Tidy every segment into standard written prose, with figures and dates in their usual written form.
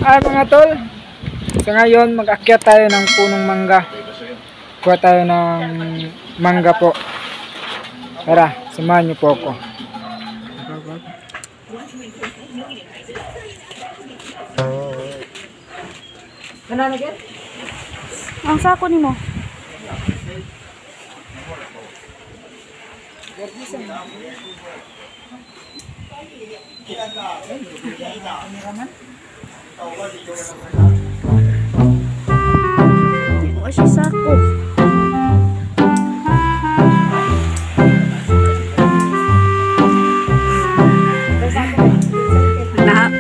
Mga tol, so ngayon mag-akyat tayo ng punong mangga. Kuha tayo ng mangga po. Tara, samahan niyo po ako. Ang sako ni mo. O si sako. Na.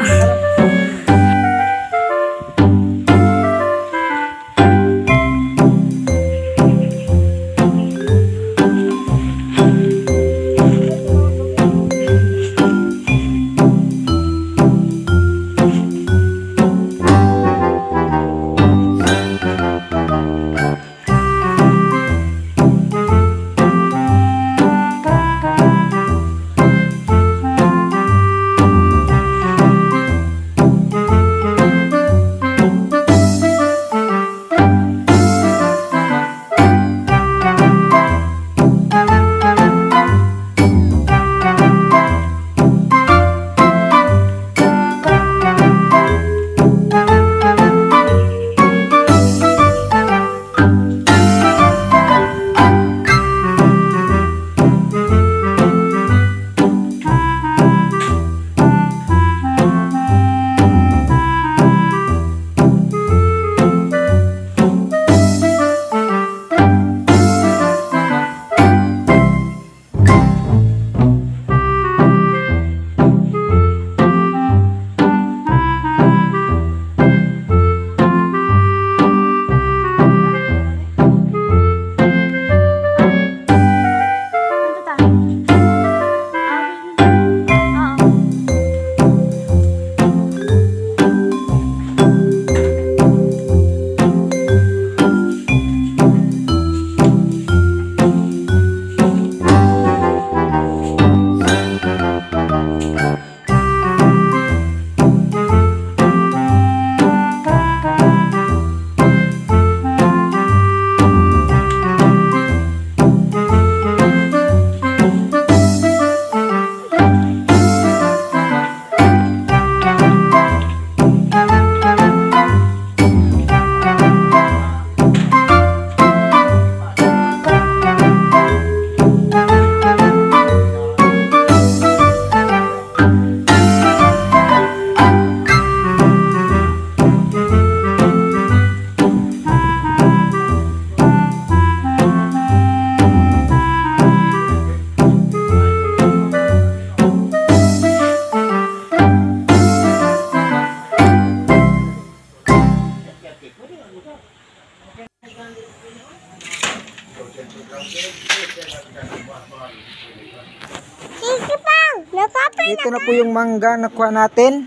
Ito na po yung mangga na kuha natin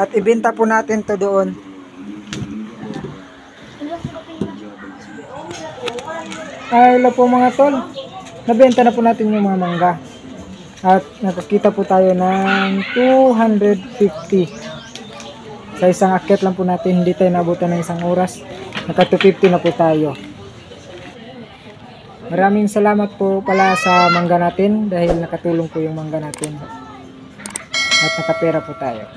at ibenta po natin to doon. Hello po mga tol, nabenta na po natin yung mga mangga at nakakita po tayo ng 250 sa isang akyat lang po natin. Hindi tayo nabutan ng isang oras, naka 250 na po tayo. Maraming salamat po pala sa mangga natin dahil nakatulong po yung mangga natin at nakapera po tayo.